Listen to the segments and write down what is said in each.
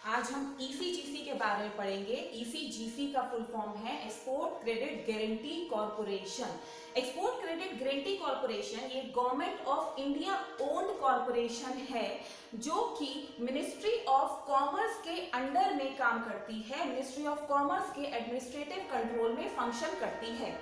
आज हम ईसीजीसी के बारे में पढ़ेंगे। ईसीजीसी का फुल फॉर्म है export credit guarantee corporation. Export credit guarantee corporation ये government of India owned corporation है जो कि मिनिस्ट्री ऑफ कॉमर्स के अंडर में काम करती है। मिनिस्ट्री ऑफ कॉमर्स के एडमिनिस्ट्रेटिव कंट्रोल में फंक्शन करती है।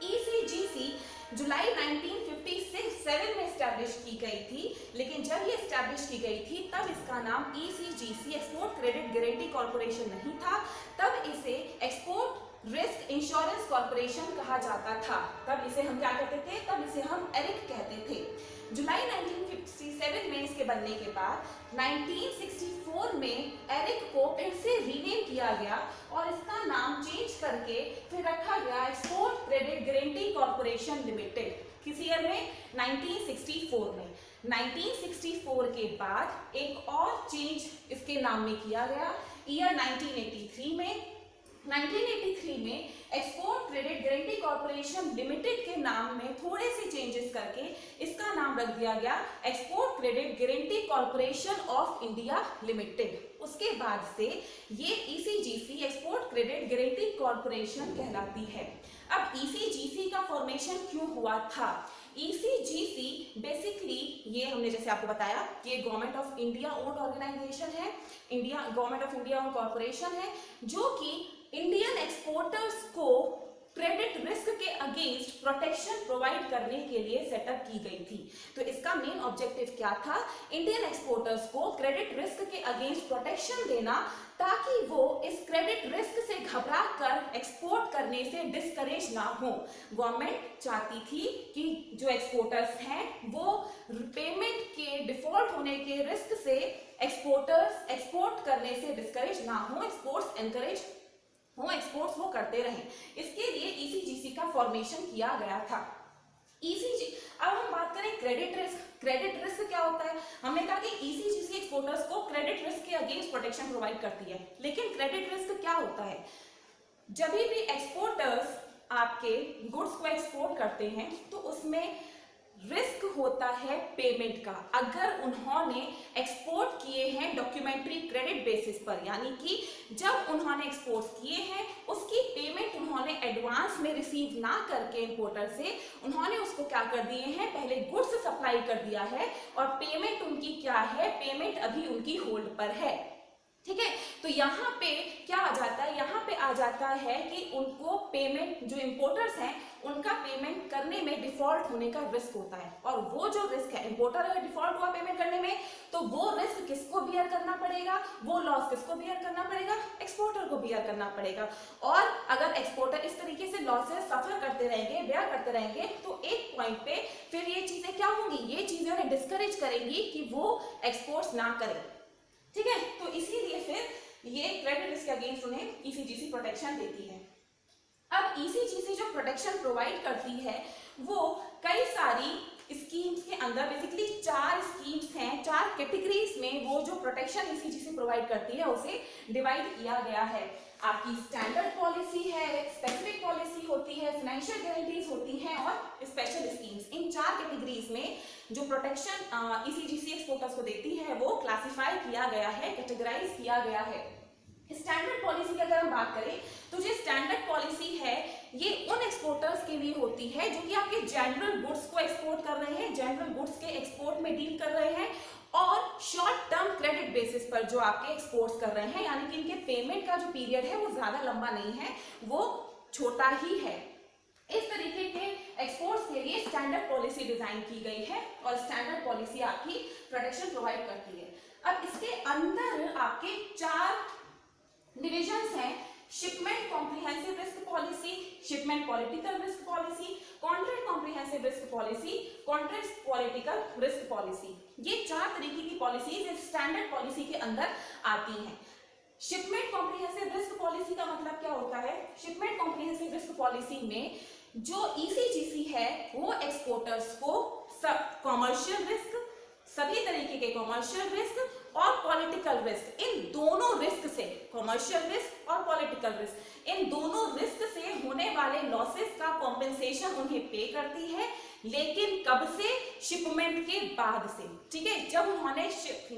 ईसीजीसी जुलाई 1957 में स्टैब्लिश की गई थी, लेकिन जब ये स्टैब्लिश की गई थी तब इसका नाम ECGC export credit guarantee corporation नहीं था। तब इसे एक्सपोर्ट रिस्क इंश्योरेंस कॉर्पोरेशन कहा जाता था। तब इसे हम क्या कहते थे? तब इसे हम एरिक कहते थे। जुलाई 1957 में इसके बनने के बाद 1964 में एरिक को फिर से रीनेम किया गया और इसका नाम चेंज करके फिर रखा गया export credit guarantee corporation limited. किस ईयर में? 1964 में। 1964 के बाद एक और चेंज इसके नाम में किया गया ईयर 1983 में। 1983 में export credit guarantee corporation limited के नाम में थोड़े से चेंजेस करके इसका नाम रख दिया गया export credit guarantee corporation of India limited. उसके बाद से ये ECGC export credit guarantee corporation कहलाती है। अब ईसीजीसी का फॉर्मेशन क्यों हुआ था? ईसीजीसी बेसिकली ये हमने जैसे आपको बताया कि ये government of India owned organisation है, government of India owned corporation है जो कि इंडियन एक्सपोर्टर्स को क्रेडिट रिस्क के अगेंस्ट प्रोटेक्शन प्रोवाइड करने के लिए सेटअप की गई थी। तो इसका मेन ऑब्जेक्टिव क्या था? इंडियन एक्सपोर्टर्स को क्रेडिट रिस्क के अगेंस्ट प्रोटेक्शन देना ताकि वो इस क्रेडिट रिस्क से घबरा कर एक्सपोर्ट करने से डिस्करेज ना हो। गवर्नमेंट चाहती थी कि जो एक्सपोर्टर्स हैं वो पेमेंट के डिफॉल्ट होने के रिस्क से एक्सपोर्टर्स एक्सपोर्ट करने से डिस्करेज ना हो, एक्सपोर्ट्स एनकरेज हो, एक्सपोर्ट्स वो करते रहें। इसके लिए ईसीजीसी का फॉर्मेशन किया गया था। अब हम बात करें क्रेडिट रिस्क। क्रेडिट रिस्क क्या होता है? हमने कहा कि ईसीजीसी एक्सपोर्टर्स को क्रेडिट रिस्क के अगेंस्ट प्रोटेक्शन प्रोवाइड करती है, लेकिन क्रेडिट रिस्क क्या होता है? जब भी एक्सपोर्टर्स आपके गुड्स को एक्सपोर्ट करते हैं तो उसमें रिस्क होता है पेमेंट का। अगर उन्होंने एक्सपोर्ट किए हैं डॉक्यूमेंट्री क्रेडिट बेसिस पर, यानी कि जब उन्होंने एक्सपोर्ट किए हैं उसकी पेमेंट उन्होंने एडवांस में रिसीव ना करके इंपोर्टर से उन्होंने उसको क्या कर दिए हैं, पहले गुड्स सप्लाई कर दिया है और पेमेंट उनकी क्या है? पेमेंट अभी उनकी होल्ड पर है। ठीक है, तो यहाँ पे क्या आ जाता है? यहाँ पे आ जाता है कि उनको पेमेंट, जो इंपोर्टर्स हैं उनका पेमेंट करने में डिफॉल्ट होने का रिस्क होता है। और वो जो रिस्क है, इंपोर्टर अगर डिफॉल्ट हुआ पेमेंट करने में तो वो रिस्क किसको बियर करना पड़ेगा? वो लॉस किसको बियर करना पड़ेगा? एक्सपोर्टर को बियर करना पड़ेगा। और अगर एक्सपोर्टर इस तरीके से लॉसेस सफर करते रहेंगे, बियर करते रहेंगे, तो एक पॉइंट पे फिर ये चीजें क्या होंगी? ये चीजें उन्हें डिस्करेज करेंगी कि वो एक्सपोर्ट्स ना करें। ठीक है, तो इसीलिए फिर ये क्रेडिट रिस्क के अगेंस्ट उन्हें ईसीजीसी प्रोटेक्शन देती है। अब ईसीजीसी जो प्रोटेक्शन प्रोवाइड करती है वो कई सारी स्कीम्स के अंदर, बेसिकली 4 स्कीम्स हैं, 4 कैटेगरीज में वो जो प्रोटेक्शन ईसीजीसी प्रोवाइड करती है उसे डिवाइड किया गया है। आपकी स्टैंडर्ड पॉलिसी है, स्पेसिफिक पॉलिसी होती है, फाइनेंशियल गारंटीज होती हैं और स्पेशल स्कीम्स। इन 4 कैटेगरीज में जो प्रोटेक्शन ईसीजीसी एक्सपोर्टर्स को देती है वो क्लासिफाई किया गया है, कैटेगराइज किया गया है। स्टैंडर्ड पॉलिसी की अगर हम बात करें तो जो स्टैंडर्ड पॉलिसी है ये उन एक्सपोर्टर्स के लिए होती है जो कि आपके जनरल गुड्स को एक्सपोर्ट कर रहे हैं, जनरल गुड्स के एक्सपोर्ट में डील कर रहे हैं और शॉर्ट टर्म क्रेडिट बेसिस पर जो आपके एक्सपोर्ट्स कर रहे हैं, यानी कि इनके पेमेंट का जो पीरियड है वो ज्यादा लंबा नहीं है, वो छोटा ही है। इस तरीके के एक्सपोर्ट्स के लिए स्टैंडर्ड पॉलिसी डिजाइन की गई है और स्टैंडर्ड पॉलिसी आपकी प्रोटेक्शन प्रोवाइड करती है। अब इसके अंदर आपके 4 डिविजन्स हैं: shipment comprehensive risk policy, shipment political risk policy, contract comprehensive risk policy, contract political risk policy. ये 4 तरीके की पॉलिसीज इस स्टैंडर्ड पॉलिसी के अंदर आती हैं। शिपमेंट कॉम्प्रिहेंसिव रिस्क पॉलिसी का मतलब क्या होता है? शिपमेंट कॉम्प्रिहेंसिव रिस्क पॉलिसी में जो ईसीजीसी है वो एक्सपोर्टर्स को कॉमर्शियल रिस्क, सभी तरीके के कॉमर्शियल रिस्क और पॉलिटिकल रिस्क, इन दोनों रिस्क से, कॉमर्शियल रिस्क और पॉलिटिकल रिस्क, इन दोनों रिस्क से होने वाले लॉसेस का कॉम्पेंसेशन उन्हें पे करती है। लेकिन कब से? शिपमेंट के बाद से, ठीक है। जब उन्होंने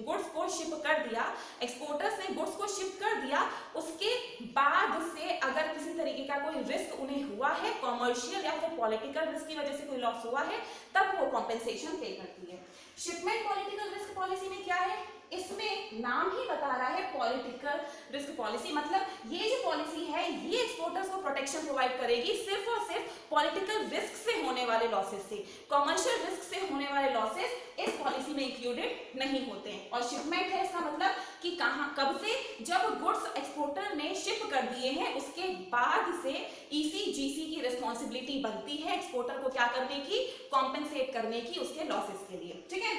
गुड्स को शिप कर दिया, एक्सपोर्टर्स ने गुड्स को शिप कर दिया, उसके बाद से अगर किसी तरीके का कोई रिस्क उन्हें हुआ है, कॉमर्शियल या फिर पॉलिटिकल रिस्क की वजह से कोई लॉस हुआ है, तब वो कॉम्पेंसेशन पे करती है। शिपमेंट पॉलिटिकल रिस्क पॉलिसी में क्या है, इसमें नाम ही बता रहा है पॉलिटिकल रिस्क पॉलिसी, मतलब ये जो पॉलिसी है ये एक्सपोर्टर्स को प्रोटेक्शन प्रोवाइड करेगी सिर्फ और सिर्फ पॉलिटिकल रिस्क से होने वाले लॉसेस से। कॉमर्शियल रिस्क से होने वाले लॉसेस इस पॉलिसी में इंक्लूडेड नहीं होते हैं। और शिपमेंट है इसका मतलब कि कहां, कब से, जब गुड्स एक्सपोर्टर ने शिप कर दिए हैं उसके बाद से ईसीजीसी की रिस्पॉन्सिबिलिटी बनती है एक्सपोर्टर को क्या करने की, कॉम्पेंसेट करने की उसके लॉसेस के लिए, ठीक है।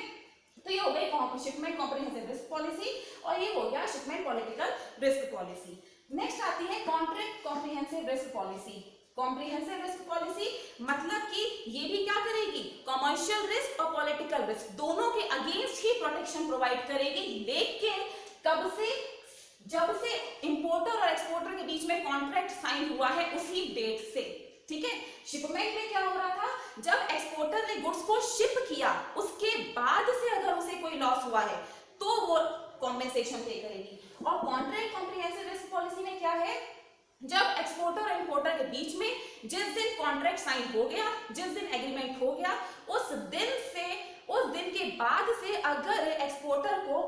तो ये हो गई शिपमेंट कॉम्प्रिहेंसिव रिस्क पॉलिसी और ये हो गया shipment political risk policy. Next आती है contract comprehensive risk policy. Comprehensive risk policy मतलब कि ये भी क्या करेगी, कॉमर्शियल रिस्क और पॉलिटिकल रिस्क दोनों के अगेंस्ट ही प्रोटेक्शन प्रोवाइड करेगी, लेकिन कब से, जब से इंपोर्टर और एक्सपोर्टर के बीच में कॉन्ट्रैक्ट साइन हुआ है उसी डेट से, ठीक है। शिपमेंट में क्या हो रहा था, जब एक्सपोर्टर ने गुड्स को शिप किया उसके बाद से अगर उसे कोई लॉस हुआ है तो वो कॉम्पेंसेशन पे करेगी। और कॉन्ट्रैक्ट कॉम्प्रिहेंसिव रिस्क पॉलिसी में क्या है, जब एक्सपोर्टर और इंपोर्टर के बीच में जिस दिन कॉन्ट्रैक्ट साइन हो गया, जिस दिन एग्रीमेंट हो गया, उस दिन के बाद से अगर एक्सपोर्टर को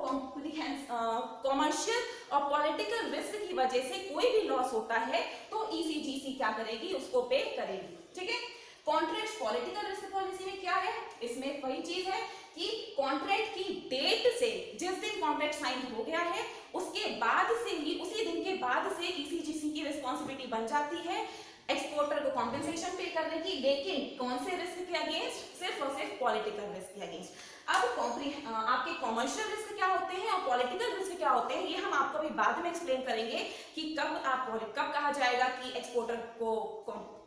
कॉमर्शियल और पॉलिटिकल रिस्क की वजह से कोई भी लॉस होता है तो ईसीजीसी क्या करेगी, उसको पे करेगी, ठीक है। कॉन्ट्रैक्ट पॉलिटिकल रिस्क पॉलिसी में क्या है, इसमें वही चीज है कि कॉन्ट्रैक्ट की डेट से, जिस दिन कॉन्ट्रैक्ट साइन हो गया है उसके बाद से ही, उसी दिन के बाद से ईसीजीसी की रिस्पॉन्सिबिलिटी बन जाती है एक्सपोर्टर को कॉम्पेंसेशन पे करने की, लेकिन कौन से रिस्क के अगेंस्ट, सिर्फ और सिर्फ पॉलिटिकल रिस्क के अगेंस्ट। अब आपके कॉमर्शियल रिस्क क्या होते हैं और पॉलिटिकल रिस्क क्या होते हैं ये हम आपको अभी बाद में एक्सप्लेन करेंगे कि कब कहा जाएगा कि एक्सपोर्टर को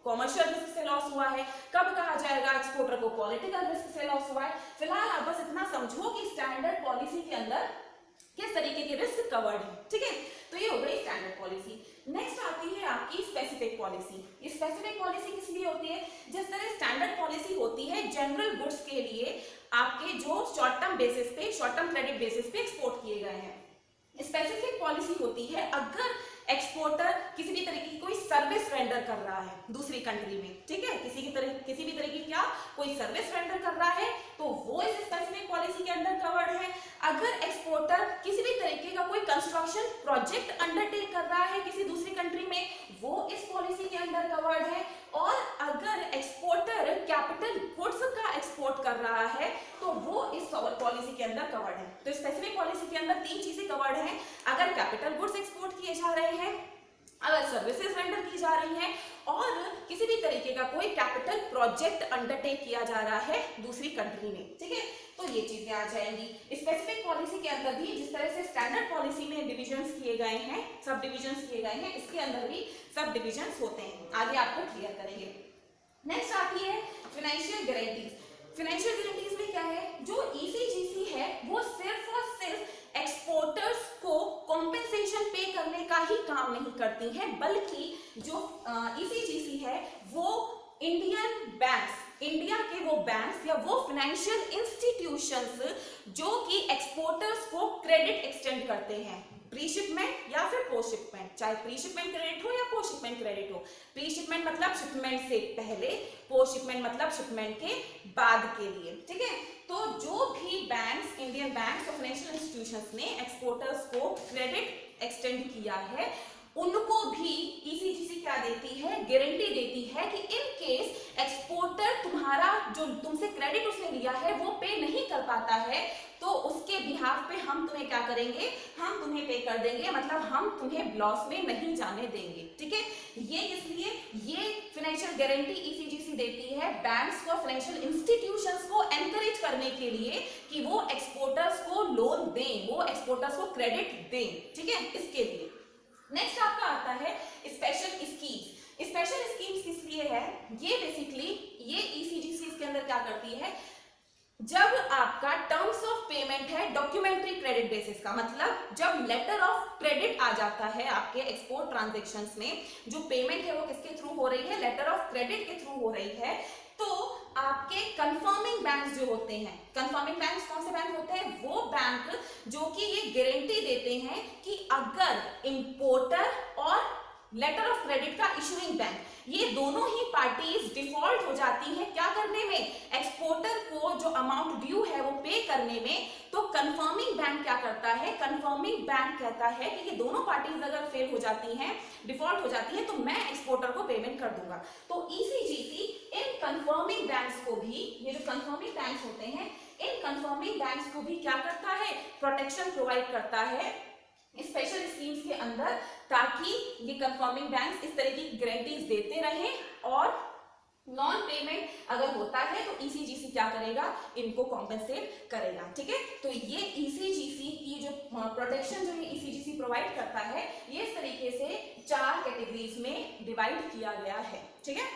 कॉमर्शियल रिस्क से लॉस हुआ है, कब कहा जाएगा एक्सपोर्टर को पॉलिटिकल रिस्क से लॉस हुआ है। फिलहाल आप बस इतना समझो कि स्टैंडर्ड पॉलिसी के अंदर किस तरीके के रिस्क कवर्ड है, ठीक है। तो ये हो गई स्टैंडर्ड पॉलिसी। नेक्स्ट आती है आपकी स्पेसिफिक पॉलिसी। स्पेसिफिक पॉलिसी किस लिए होती है, जिस तरह स्टैंडर्ड पॉलिसी होती है जनरल गुड्स के लिए आपके जो शॉर्ट टर्म बेसिस पे, शॉर्ट टर्म क्रेडिट बेसिस पे एक्सपोर्ट किए गए हैं। स्पेसिफिक पॉलिसी होती है अगर एक्सपोर्टर किसी भी तरीके की कोई सर्विस रेंडर कर रहा है दूसरी कंट्री में, ठीक है, किसी भी तरह की क्या कोई सर्विस रेंडर कर रहा है तो वो इस स्पेसिफिक पॉलिसी के अंदर कवर्ड है। अगर एक्सपोर्टर किसी भी तरीके का कोई कंस्ट्रक्शन प्रोजेक्ट अंडरटेक कर रहा है किसी दूसरी कंट्री में, वो इस पॉलिसी के अंदर कवर्ड है। और अगर एक्सपोर्टर कैपिटल गुड्स का एक्सपोर्ट कर रहा है तो वो इस पॉलिसी के अंदर कवर्ड है। तो स्पेसिफिक पॉलिसी के अंदर तीन चीजें कवर्ड हैं, अगर कैपिटल गुड्स एक्सपोर्ट किए जा रहे हैं, अगर सर्विसेज रेंडर की जा रही हैं और किसी भी तरीके का कोई कैपिटल प्रोजेक्ट अंडरटेक किया जा रहा है दूसरी कंट्री में, ठीक है। तो ये चीजें आ जाएंगी स्पेसिफिक पॉलिसी के अंदर भी। जिस तरह से स्टैंडर्ड पॉलिसी में डिविजन्स किए गए हैं, सब डिविजन्स किए गए हैं, इसके अंदर भी सब डिविजन्स होते हैं। आगे आपको क्लियर करेंगे। नेक्स्ट आती है फाइनेंशियल गारंटीज। फाइनेंशियल गारंटीज में क्या है, जो ईसीजीसी है वो सिर्फ और सिर्फ एक्सपोर्टर्स को कॉम्पेंसेशन पे करने का ही काम नहीं करती है, बल्कि जो ईसीजीसी है वो इंडियन बैंक्स, इंडिया के वो बैंक्स या वो फाइनेंशियल इंस्टीट्यूशंस जो कि एक्सपोर्टर्स को क्रेडिट एक्सटेंड करते हैं प्री शिपमेंट या फिर पोस्ट शिपमेंट, चाहे प्री शिपमेंट क्रेडिट हो या पोस्ट शिपमेंट क्रेडिट हो। प्री शिपमेंट मतलब शिपमेंट से पहले, पोस्ट शिपमेंट मतलब शिपमेंट के बाद के लिए, ठीक है। तो जो भी बैंक्स, इंडियन बैंक्स और फाइनेंशियल इंस्टीट्यूशंस ने एक्सपोर्टर्स को क्रेडिट एक्सटेंड किया है, उनको भी ईसीजीसी क्या देती है, गारंटी देती है कि इन केस एक्सपोर्टर तुम्हारा जो तुमसे क्रेडिट उसने लिया है वो पे नहीं कर पाता है तो उसके बिहाफ पे हम तुम्हें क्या करेंगे, हम तुम्हें पे कर देंगे, मतलब हम तुम्हें लॉस में नहीं जाने देंगे, ठीक है। ये इसलिए ये फाइनेंशियल गारंटी ईसीजीसी देती है बैंक्स को, फाइनेंशियल इंस्टीट्यूशंस को एनकरेज करने के लिए कि वो एक्सपोर्टर्स को लोन दें, वो एक्सपोर्टर्स को क्रेडिट दें, ठीक है, इसके लिए। नेक्स्ट आपका आता है स्पेशल स्कीम्स। स्पेशल स्कीम्स किस लिए है, ये बेसिकली ये ईसीजीसी इसके अंदर क्या करती है, जब आपका टर्म्स ऑफ पेमेंट है डॉक्यूमेंट्री क्रेडिट बेसिस का, मतलब जब लेटर ऑफ क्रेडिट आ जाता है आपके एक्सपोर्ट ट्रांजैक्शंस में, जो पेमेंट है वो किसके थ्रू हो रही है, लेटर ऑफ क्रेडिट के थ्रू हो रही है, तो आपके कंफर्मिंग बैंक जो होते हैं, कंफर्मिंग बैंक कौन से बैंक होते हैं? वो बैंक जो कि ये गारंटी देते हैं कि अगर इंपोर्टर और लेटर ऑफ क्रेडिट का इशूइंग बैंक, ये दोनों ही पार्टीज डिफॉल्ट हो जाती हैं क्या करने में? एक्सपोर्टर को जो अमाउंट ड्यू है वो पे करने में। तो कंफर्मिंग बैंक क्या करता है? कंफर्मिंग बैंक कहता है कि ये दोनों पार्टीज अगर फेल हो जाती हैं, डिफॉल्ट हो जाती है, तो मैं एक्सपोर्टर को पेमेंट कर दूंगा। तो ईसीजीसी इन कंफर्मिंग बैंक्स को भी, ये जो कंफर्मिंग बैंक्स होते हैं, इन कंफर्मिंग बैंक्स को भी क्या करता है? प्रोटेक्शन प्रोवाइड करता है स्पेशल स्कीम्स के अंदर, ताकि ये कंफर्मिंग बैंक्स इस तरह की गारंटीज देते रहें और नॉन पेमेंट अगर होता है तो ईसीजीसी क्या करेगा? इनको कॉम्पेंसेट करेगा। ठीक है, तो ये ईसीजीसी की जो प्रोटेक्शन जो ये ईसीजीसी प्रोवाइड करता है, ये इस तरीके से 4 कैटेगरीज में डिवाइड किया गया है। ठीक है।